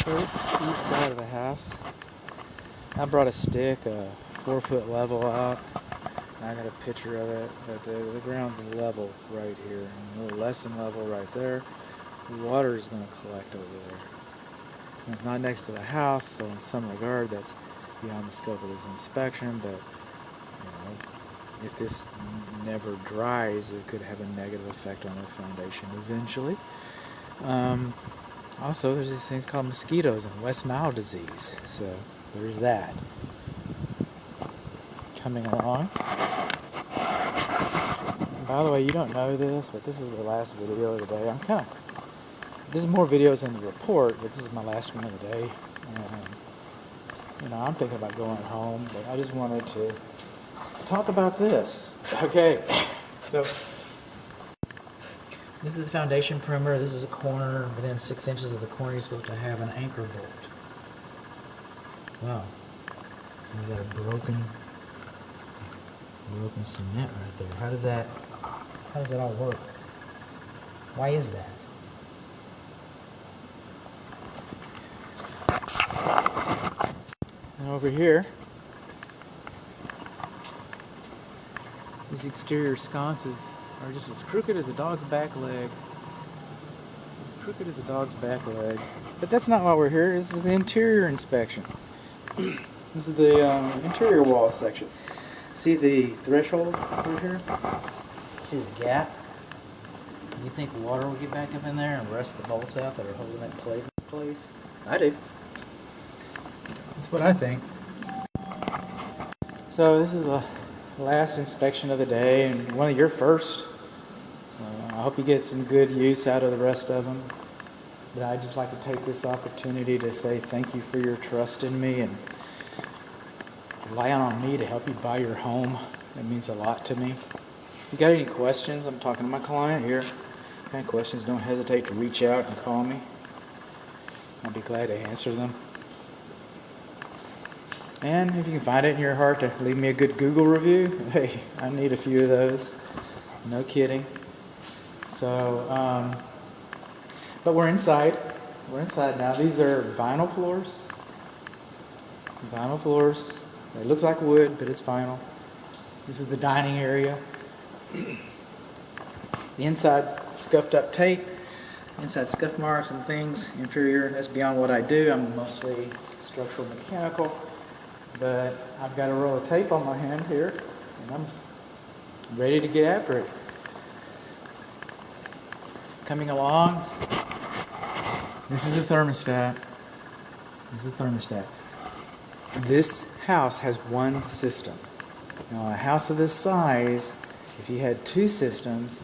So this is the east side of the house. I brought a stick, a 4-foot level out. I got a picture of it, but the ground's level right here, and a little less than level right there. The water is going to collect over there. And it's not next to the house, so in some regard that's beyond the scope of this inspection, but if this never dries, it could have a negative effect on the foundation eventually. Also, there's these things called mosquitoes and West Nile disease, so there's that. Coming along. And by the way, you don't know this, but this is the last video of the day. This is more videos in the report, but this is my last one of the day. I'm thinking about going home, but I just wanted to talk about this. Okay, so this is the foundation perimeter. This is a corner. Within 6 inches of the corner, you're supposed to have an anchor bolt. Wow. And you got a broken cement right there. How does that all work? Why is that? And over here, these exterior sconces are just as crooked as a dog's back leg. As crooked as a dog's back leg. But that's not why we're here. This is the interior inspection. This is the interior wall section. See the threshold over here? See the gap? You think water will get back up in there and rust the bolts out that are holding that plate in place? I do. That's what I think. So this is the last inspection of the day, and one of your first. I hope you get some good use out of the rest of them. But I'd just like to take this opportunity to say thank you for your trust in me and relying on me to help you buy your home. It means a lot to me. If you got any questions, I'm talking to my client here. If you got any questions, don't hesitate to reach out and call me. I'll be glad to answer them. And if you can find it in your heart to leave me a good Google review, hey, I need a few of those. No kidding. So, but we're inside. We're inside now. These are vinyl floors. Vinyl floors. It looks like wood, but it's vinyl. This is the dining area. The inside scuffed up tape. Inside scuff marks and things. Interior, that's beyond what I do. I'm mostly structural mechanical. But I've got a roll of tape on my hand here, and I'm ready to get after it. Coming along, this is the thermostat. This house has one system. Now, a house of this size, if you had two systems,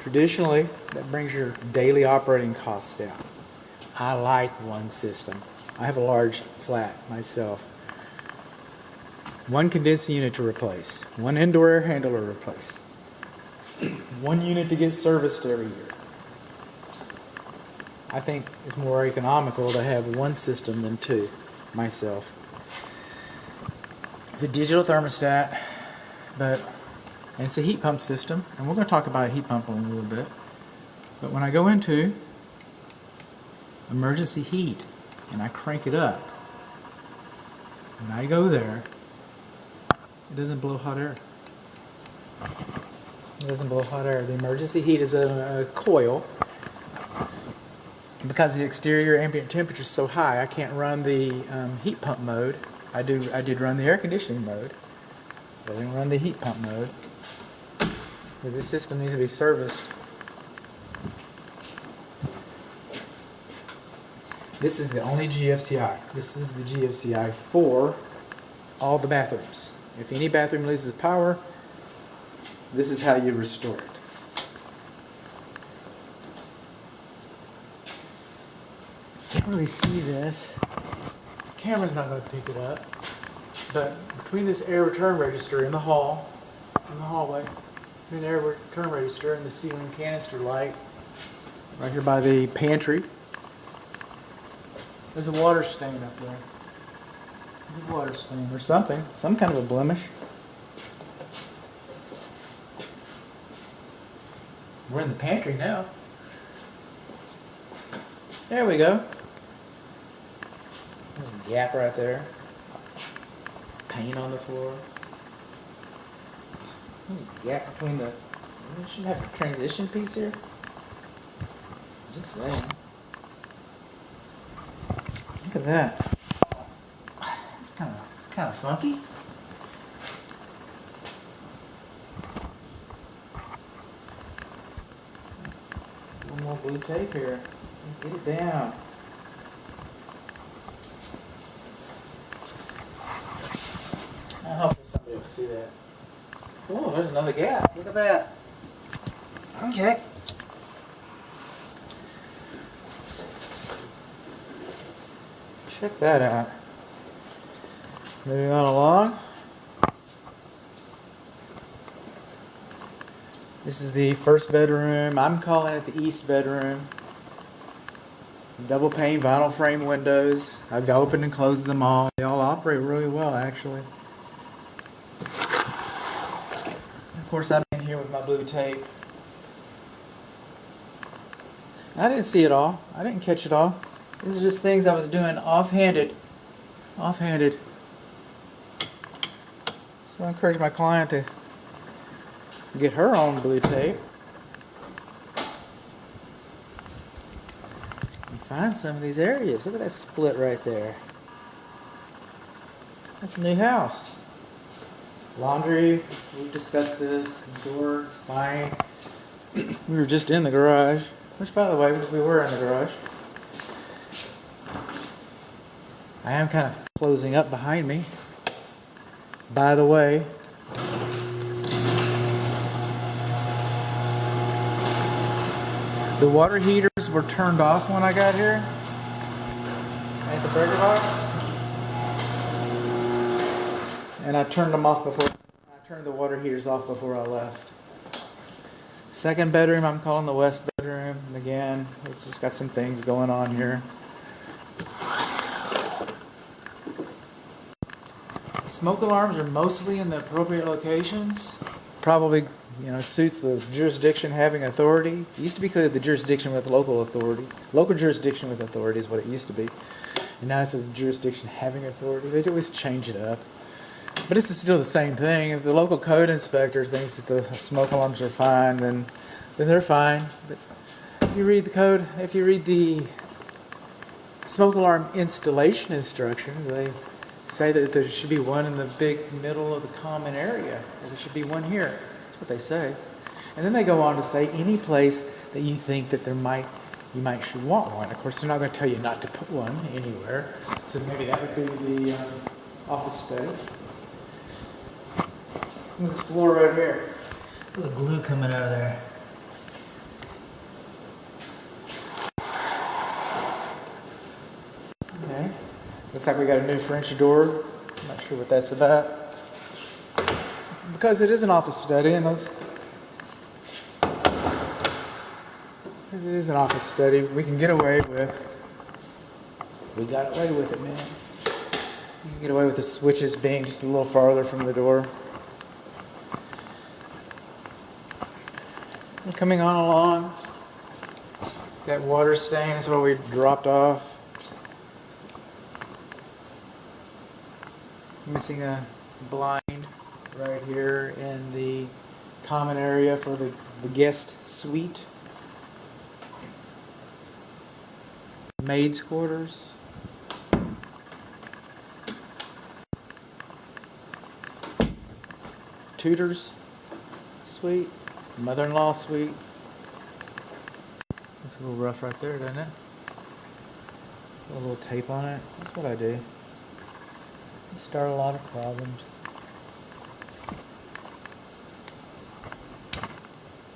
traditionally, that brings your daily operating costs down. I like one system. I have a large flat myself. One condensing unit to replace. One indoor air handler to replace. One unit to get serviced every year. I think it's more economical to have one system than two, myself. It's a digital thermostat, and it's a heat pump system, and we're going to talk about a heat pump in a little bit. But when I go into emergency heat, and I crank it up, when I go there, it doesn't blow hot air. It doesn't blow hot air. The emergency heat is a coil. Because the exterior ambient temperature is so high, I can't run the heat pump mode. I did run the air conditioning mode, but I didn't run the heat pump mode. But this system needs to be serviced. This is the only GFCI. This is the GFCI for all the bathrooms. If any bathroom loses power, this is how you restore it. Can't really see this. The camera's not going to pick it up. But between this air return register in the hallway, between the air return register and the ceiling canister light, right here by the pantry, there's a water stain up there. There's a water stain or something. Some kind of a blemish. We're in the pantry now. There we go. There's a gap right there. Paint on the floor. There's a gap between the... We should have a transition piece here. Just saying. Look at that. It's kind of funky. One more blue tape here. Let's get it down. Hopefully somebody will see that. Oh, there's another gap. Look at that. Okay. Check that out. Moving on along. This is the first bedroom. I'm calling it the east bedroom. Double pane vinyl frame windows. I've opened and closed them all. They all operate really well, actually. Of course, I'm in here with my blue tape. I didn't see it all. I didn't catch it all. These are just things I was doing offhanded. Offhanded. So I encourage my client to get her own blue tape and find some of these areas. Look at that split right there. That's a new house. Laundry, we've discussed this. Doors, fine. We were just in the garage, which, by the way, we were in the garage. I am kind of closing up behind me. By the way, the water heaters were turned off when I got here at the burger box. And I turned them off before, I turned the water heaters off before I left. Second bedroom, I'm calling the west bedroom. And again, we've just got some things going on here. Smoke alarms are mostly in the appropriate locations. Probably, suits the jurisdiction having authority. It used to be called the jurisdiction with local authority. Local jurisdiction with authority is what it used to be. And now it's the jurisdiction having authority. They always change it up. But it's still the same thing. If the local code inspector thinks that the smoke alarms are fine, then they're fine. But if you read the code, if you read the smoke alarm installation instructions, they say that there should be one in the big middle of the common area. Or there should be one here. That's what they say. And then they go on to say any place that you think that you should want one. Of course, they're not going to tell you not to put one anywhere. So maybe that would be the office study. This floor right here. Look at the glue coming out of there. Okay. Looks like we got a new French door. I'm not sure what that's about. Because it is an office study, and it is an office study, we can get away with. We got away with it, man. You can get away with the switches being just a little farther from the door. We're coming on along. That water stain is where we dropped off. Missing a blind right here in the common area for the guest suite. Maid's quarters. Tutor's suite. Mother-in-law suite. Looks a little rough right there, doesn't it? A little tape on it. That's what I do. Start a lot of problems.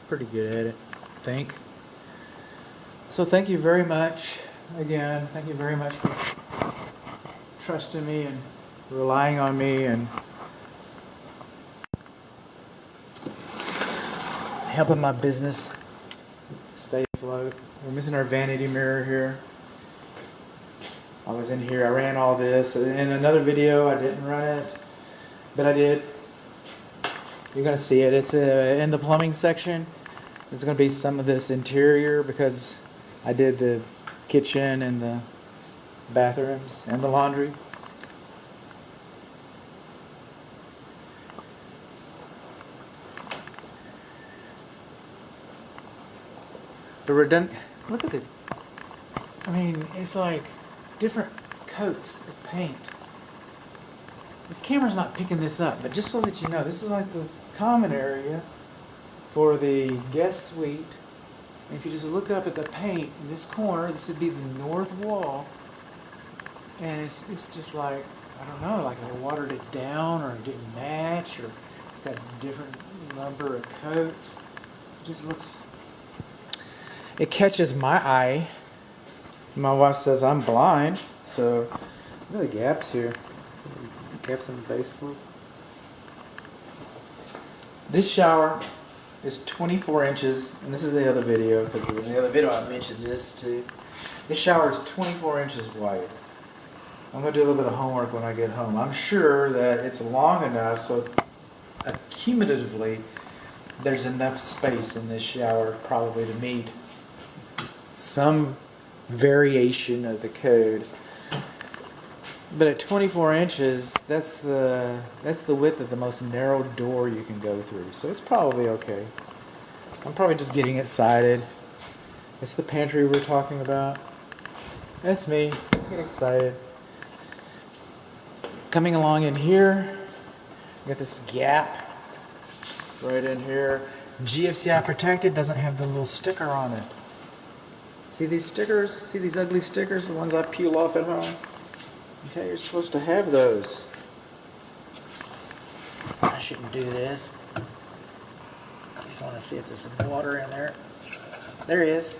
Pretty good at it, I think. So thank you very much. Again, thank you very much for trusting me and relying on me and helping my business stay afloat. We're missing our vanity mirror here. I was in here, I ran all this. In another video, I didn't run it, but I did. You're going to see it. It's in the plumbing section. There's going to be some of this interior because I did the kitchen and the bathrooms and the laundry. The redundant. Look at it. I mean, it's like different coats of paint. This camera's not picking this up, but just so that you know, this is like the common area for the guest suite. And if you just look up at the paint in this corner, this would be the north wall. And it's just like, I don't know, like they watered it down or it didn't match, or it's got a different number of coats. It just looks, it catches my eye. My wife says I'm blind, so look at the gaps here. Gaps in the baseboard. This shower is 24 inches, and this is the other video, because in the other video I mentioned this too. This shower is 24 inches wide. I'm going to do a little bit of homework when I get home. I'm sure that it's long enough so accumulatively there's enough space in this shower probably to meet some variation of the code. But at 24 inches, that's the width of the most narrow door you can go through. So it's probably okay. I'm probably just getting excited. It's the pantry we're talking about. That's me. I get excited. Coming along in here, we got this gap right in here. GFCI protected, doesn't have the little sticker on it. See these stickers? See these ugly stickers? The ones I peel off at home? Okay, you're supposed to have those. I shouldn't do this. I just want to see if there's some water in there. There is.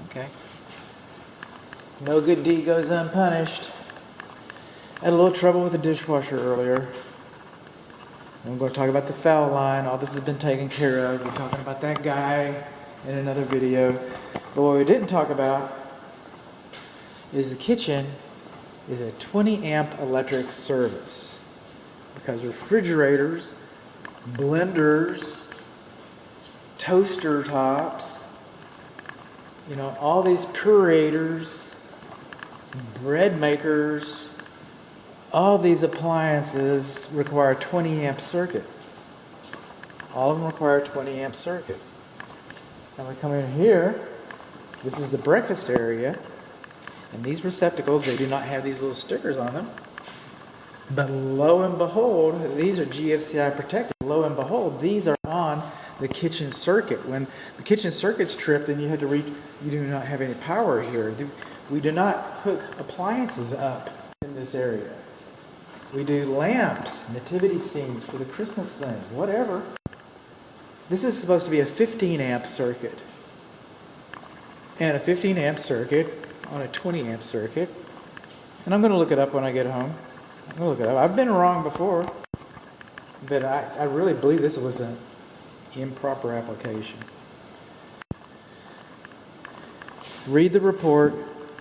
Okay. No good deed goes unpunished. I had a little trouble with the dishwasher earlier. I'm going to talk about the foul line. All this has been taken care of. We're talking about that guy in another video. But what we didn't talk about is the kitchen is a 20 amp electric service. Because refrigerators, blenders, toaster tops, you know, all these purators, bread makers, all these appliances require a 20 amp circuit. All of them require a 20 amp circuit. Now we come in here, this is the breakfast area, and these receptacles, they do not have these little stickers on them. But lo and behold, these are GFCI protected. Lo and behold, these are on the kitchen circuit. When the kitchen circuit's tripped and you do not have any power here. We do not hook appliances up in this area. We do lamps, nativity scenes for the Christmas thing, whatever. This is supposed to be a 15 amp circuit. And a 15 amp circuit on a 20 amp circuit. And I'm going to look it up when I get home. I'm going to look it up. I've been wrong before. But I really believe this was an improper application. Read the report.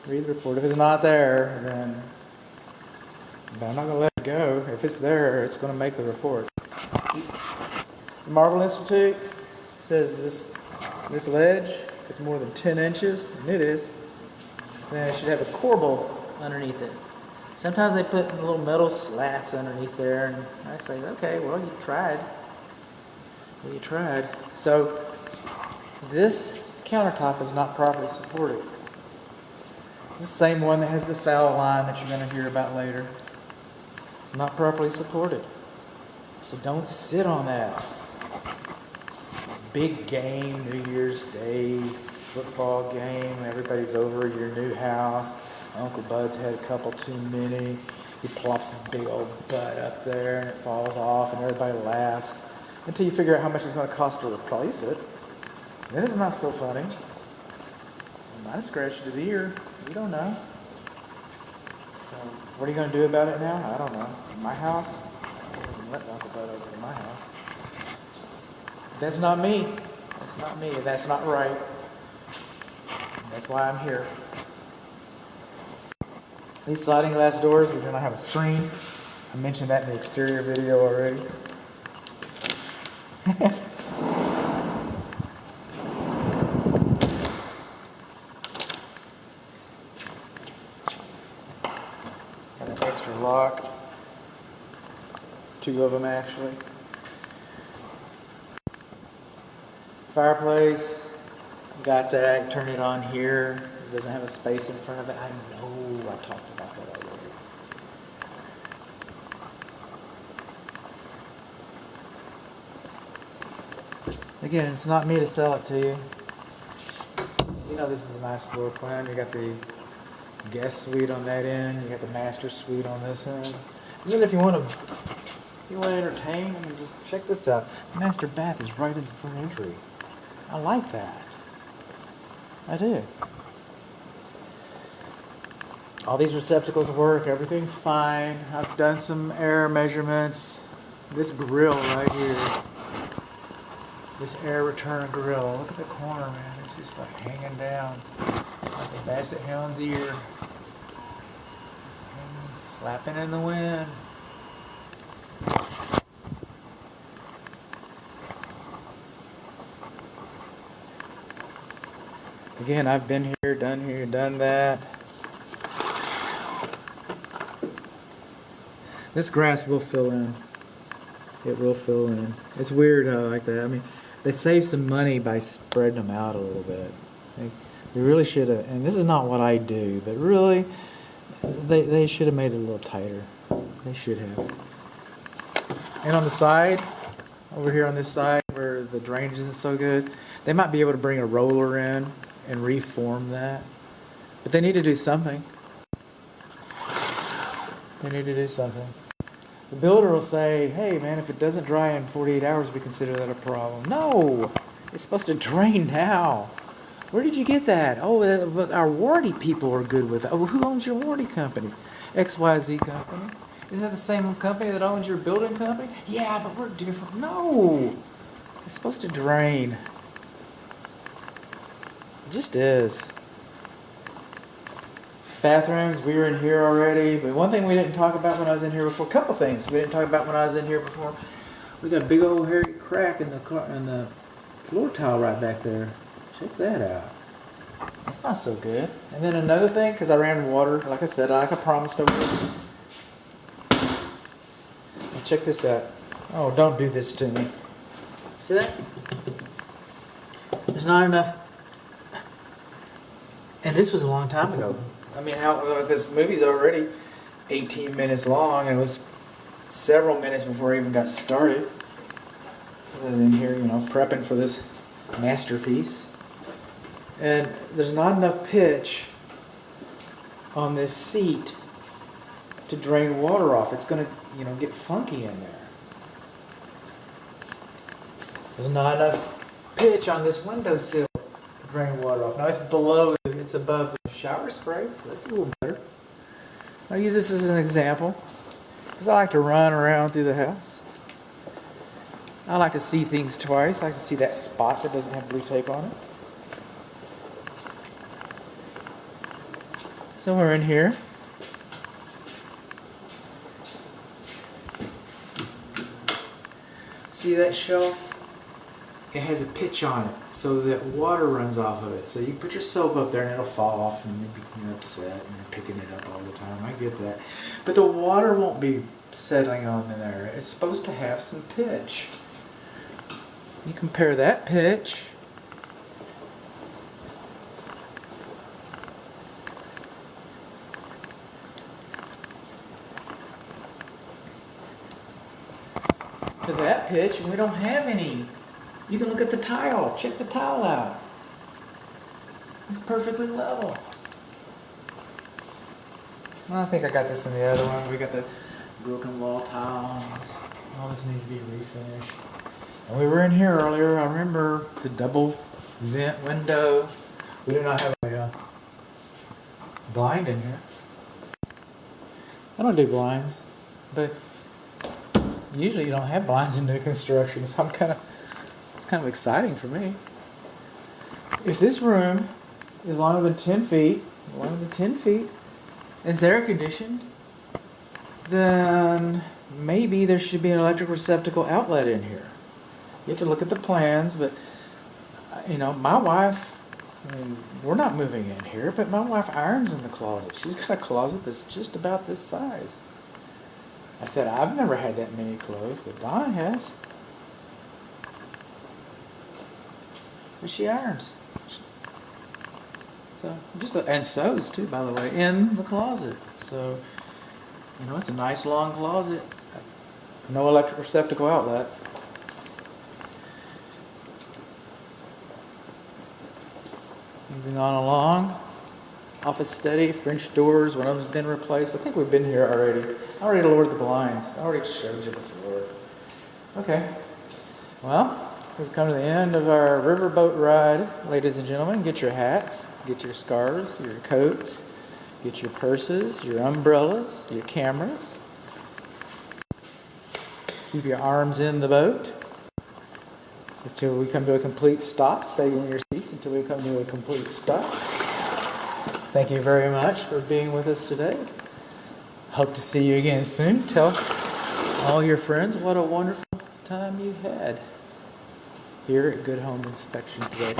Read the report. If it's not there, then but I'm not going to let it go. If it's there, it's going to make the report. The Marble Institute says this ledge, if it's more than 10 inches, and it is, then it should have a corbel underneath it. Sometimes they put little metal slats underneath there, and I say, okay, well, you tried. Well, you tried. So this countertop is not properly supported. It's the same one that has the foul line that you're going to hear about later. It's not properly supported. So don't sit on that. Big game, New Year's Day, football game, everybody's over at your new house. Uncle Bud's had a couple too many. He plops his big old butt up there and it falls off and everybody laughs until you figure out how much it's going to cost to replace it. Then it's not so funny. I might have scratched his ear. You don't know. So what are you going to do about it now? I don't know. In my house? I wouldn't let Uncle Bud over to my house. That's not me. That's not me. That's not right. That's why I'm here. These sliding glass doors, we're going to have a screen. I mentioned that in the exterior video already. lock. 2 of them actually. Fireplace, got that. Turn it on here. It doesn't have a space in front of it. I know I talked about that already. Again, it's not me to sell it to you. You know this is a nice floor plan. You got the guest suite on that end. You got the master suite on this end. And then if you want to entertain, I mean, just check this out. The master bath is right in the front entry. I like that. I do. All these receptacles work. Everything's fine. I've done some air measurements. This grill right here. This air return grill. Look at the corner, man. It's just like hanging down like a basset hound's ear. Flapping in the wind. Again, I've been here, done that. This grass will fill in. It will fill in. It's weird how I like that. I mean, they save some money by spreading them out a little bit. They really should have, and this is not what I do, but really, they should have made it a little tighter. They should have. And on the side, over here on this side where the drainage isn't so good, they might be able to bring a roller in and reform that. But they need to do something. They need to do something. The builder will say, hey man, if it doesn't dry in 48 hours, we consider that a problem. No! It's supposed to drain now. Where did you get that? Oh, our warranty people are good with it. Oh, who owns your warranty company? XYZ company. Is that the same company that owns your building company? Yeah, but we're different. No! It's supposed to drain. It just is. Bathrooms, we were in here already. But one thing we didn't talk about when I was in here before, a couple things we didn't talk about when I was in here before. We got a big old hairy crack in the floor tile right back there. Check that out. That's not so good. And then another thing, because I ran water, like I said, like I promised I would. Now check this out. Oh, don't do this to me. See that? There's not enough. And this was a long time ago. I mean, this movie's already 18 minutes long, and it was several minutes before I even got started. I was in here, prepping for this masterpiece. And there's not enough pitch on this seat to drain water off. It's going to, get funky in there. There's not enough pitch on this windowsill to drain water off. Now it's above the shower spray, so that's a little better. I'll use this as an example because I like to run around through the house. I like to see things twice. I like to see that spot that doesn't have blue tape on it. So we're in here. See that shelf? It has a pitch on it so that water runs off of it. So you put your soap up there and it'll fall off and you're upset and you're picking it up all the time. I get that. But the water won't be settling on there. It's supposed to have some pitch. You compare that pitch to that pitch, and we don't have any. You can look at the tile. Check the tile out. It's perfectly level. Well, I think I got this in the other one. We got the broken wall tiles. All this needs to be refinished. And we were in here earlier. I remember the double vent window. We do not have a blind in here. I don't do blinds, but usually you don't have blinds in new construction, so it's kind of exciting for me. If this room is longer than 10 feet, and it's air conditioned, then maybe there should be an electric receptacle outlet in here. You have to look at the plans, but my wife, we're not moving in here, but my wife irons in the closet. She's got a closet that's just about this size. I said, I've never had that many clothes, but Donna has. But she irons. So and sews too, by the way, in the closet. So, it's a nice long closet. No electric receptacle outlet. Moving on along. Office study, French doors, one of them's been replaced. I think we've been here already. I already lowered the blinds. I already showed you before. Okay. Well, we've come to the end of our riverboat ride, ladies and gentlemen. Get your hats, get your scarves, your coats, get your purses, your umbrellas, your cameras. Keep your arms in the boat until we come to a complete stop. Stay in your seats until we come to a complete stop. Thank you very much for being with us today. Hope to see you again soon. Tell all your friends what a wonderful time you had here at Good Home Inspection today.